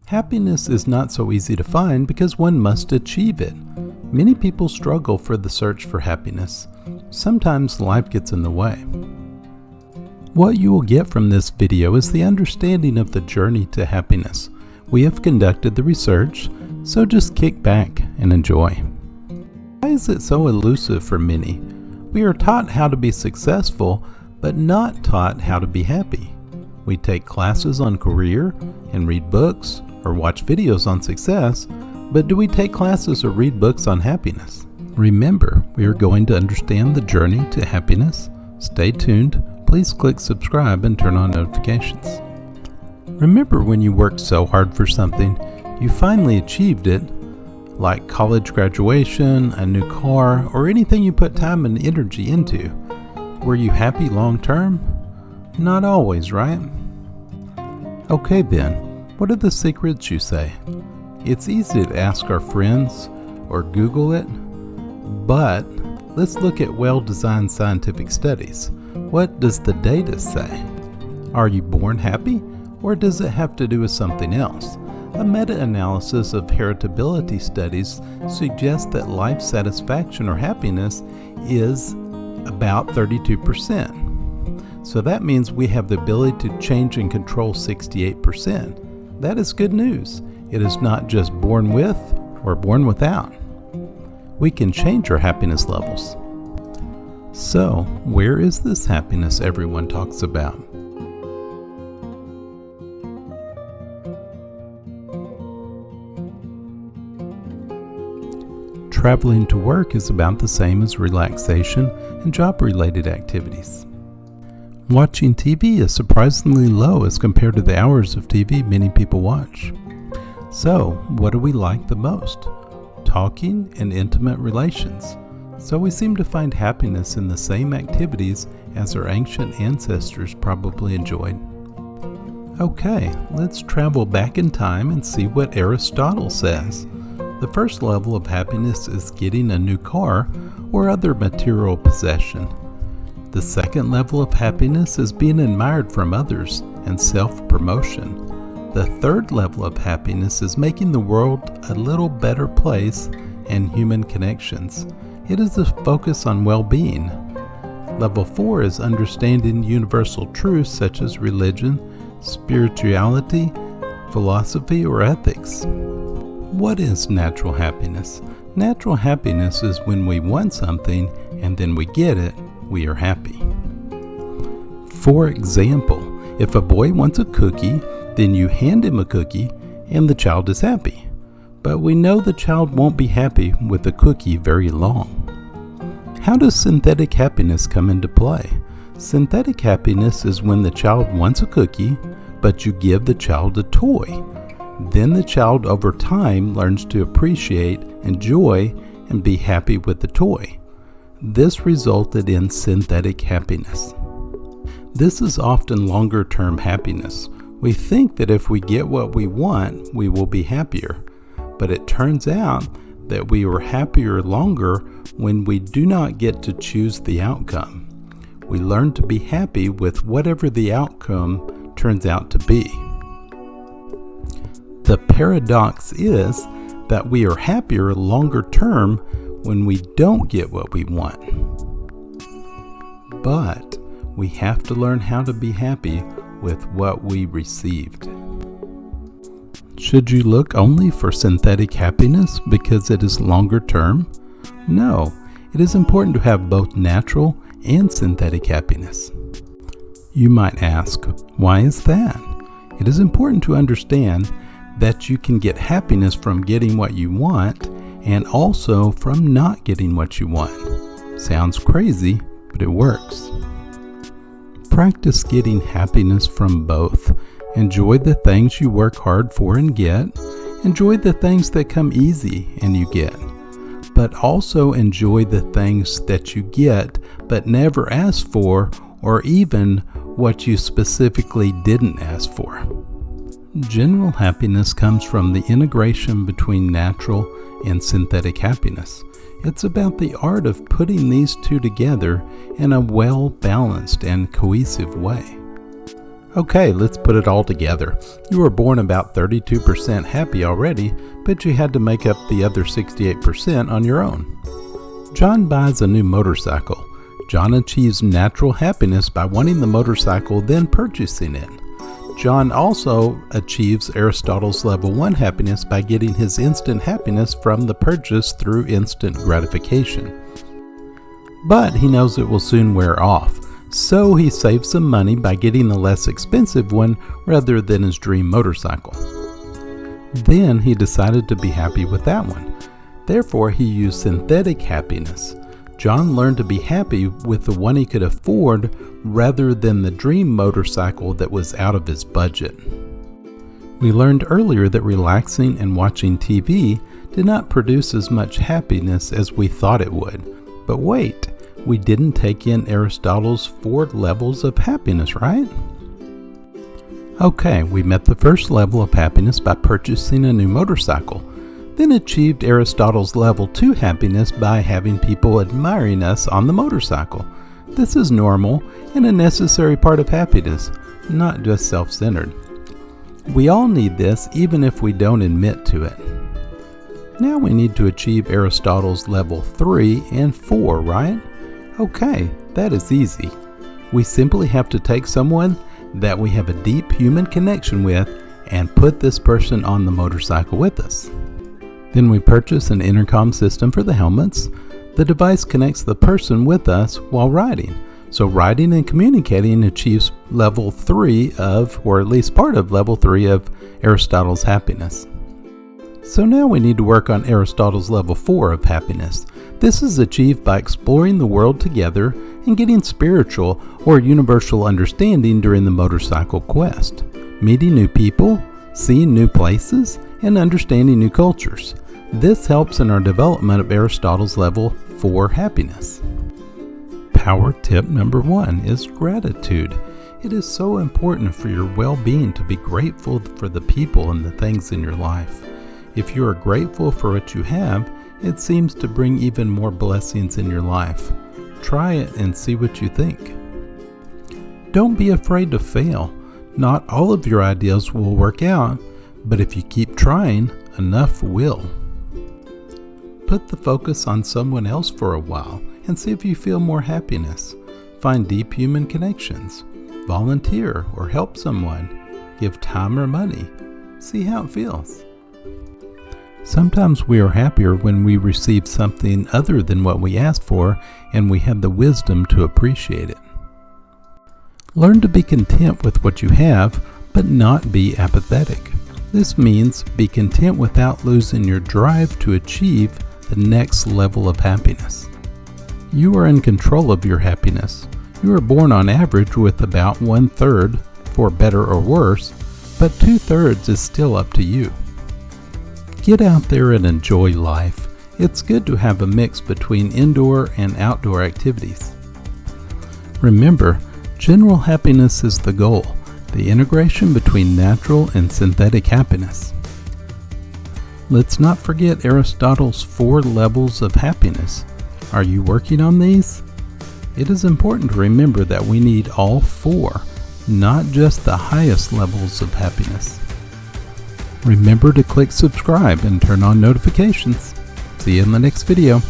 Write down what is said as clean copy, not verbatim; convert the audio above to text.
Happiness is not so easy to find because one must achieve it. Many people struggle for the search for happiness. Sometimes life gets in the way. What you will get from this video is the understanding of the journey to happiness. We have conducted the research, so just kick back and enjoy. Why is it so elusive for many? We are taught how to be successful, but not taught how to be happy. We take classes on career and read books or watch videos on success, but do we take classes or read books on happiness? Remember, we are going to understand the journey to happiness. Stay tuned. Please click subscribe and turn on notifications. Remember when you worked so hard for something, you finally achieved it, like college graduation, a new car, or anything you put time and energy into. Were you happy long term? Not always, right? Okay then. What are the secrets, you say? It's easy to ask our friends or Google it, but let's look at well-designed scientific studies. What does the data say? Are you born happy, or does it have to do with something else? A meta-analysis of heritability studies suggests that life satisfaction or happiness is about 32%. So that means we have the ability to change and control 68%. That is good news. It is not just born with or born without. We can change our happiness levels. So, where is this happiness everyone talks about? Traveling to work is about the same as relaxation and job-related activities. Watching TV is surprisingly low as compared to the hours of TV many people watch. So, what do we like the most? Talking and intimate relations. So we seem to find happiness in the same activities as our ancient ancestors probably enjoyed. Okay, let's travel back in time and see what Aristotle says. The first level of happiness is getting a new car or other material possession. The second level of happiness is being admired from others and self-promotion. The third level of happiness is making the world a little better place and human connections. It is a focus on well-being. Level 4 is understanding universal truths such as religion, spirituality, philosophy, or ethics. What is natural happiness? Natural happiness is when we want something and then we get it, we are happy. For example, if a boy wants a cookie, then you hand him a cookie and the child is happy. But we know the child won't be happy with the cookie very long. How does synthetic happiness come into play? Synthetic happiness is when the child wants a cookie, but you give the child a toy. Then the child over time learns to appreciate, enjoy, and be happy with the toy. This resulted in synthetic happiness. This is often longer-term happiness. We think that if we get what we want, we will be happier. But it turns out that we are happier longer when we do not get to choose the outcome. We learn to be happy with whatever the outcome turns out to be. The paradox is that we are happier longer term when we don't get what we want. But we have to learn how to be happy with what we received. Should you look only for synthetic happiness because it is longer term? No, it is important to have both natural and synthetic happiness. You might ask, why is that? It is important to understand that you can get happiness from getting what you want and also from not getting what you want. Sounds crazy, but it works. Practice getting happiness from both. Enjoy the things you work hard for and get. Enjoy the things that come easy and you get. But also enjoy the things that you get but never asked for, or even what you specifically didn't ask for. General happiness comes from the integration between natural and synthetic happiness. It's about the art of putting these two together in a well-balanced and cohesive way. Okay, let's put it all together. You were born about 32% happy already, but you had to make up the other 68% on your own. John buys a new motorcycle. John achieves natural happiness by wanting the motorcycle, then purchasing it. John also achieves Aristotle's level 1 happiness by getting his instant happiness from the purchase through instant gratification. But he knows it will soon wear off, so he saves some money by getting a less expensive one rather than his dream motorcycle. Then he decided to be happy with that one. Therefore, he used synthetic happiness. John learned to be happy with the one he could afford rather than the dream motorcycle that was out of his budget. We learned earlier that relaxing and watching TV did not produce as much happiness as we thought it would. But wait, we didn't take in Aristotle's 4 levels of happiness, right? Okay, we met the first level of happiness by purchasing a new motorcycle, then achieved Aristotle's level 2 happiness by having people admiring us on the motorcycle. This is normal and a necessary part of happiness, not just self-centered. We all need this even if we don't admit to it. Now we need to achieve Aristotle's level 3 and 4, right? Okay, that is easy. We simply have to take someone that we have a deep human connection with and put this person on the motorcycle with us. Then we purchase an intercom system for the helmets. The device connects the person with us while riding. So riding and communicating achieves level 3 of, or at least part of level 3 of Aristotle's happiness. So now we need to work on Aristotle's level 4 of happiness. This is achieved by exploring the world together and getting spiritual or universal understanding during the motorcycle quest, meeting new people, seeing new places, and understanding new cultures. This helps in our development of Aristotle's level 4 happiness. Power tip number 1 is gratitude. It is so important for your well-being to be grateful for the people and the things in your life. If you are grateful for what you have, it seems to bring even more blessings in your life. Try it and see what you think. Don't be afraid to fail. Not all of your ideas will work out, but if you keep trying, enough will. Put the focus on someone else for a while and see if you feel more happiness. Find deep human connections. Volunteer or help someone. Give time or money. See how it feels. Sometimes we are happier when we receive something other than what we asked for and we have the wisdom to appreciate it. Learn to be content with what you have, but not be apathetic. This means be content without losing your drive to achieve the next level of happiness. You are in control of your happiness. You are born on average with about 1/3 for better or worse, but 2/3 is still up to you. Get out there and enjoy life. It's good to have a mix between indoor and outdoor activities. Remember, general happiness is the goal, the integration between natural and synthetic happiness. Let's not forget Aristotle's 4 levels of happiness. Are you working on these? It is important to remember that we need all 4, not just the highest levels of happiness. Remember to click subscribe and turn on notifications. See you in the next video.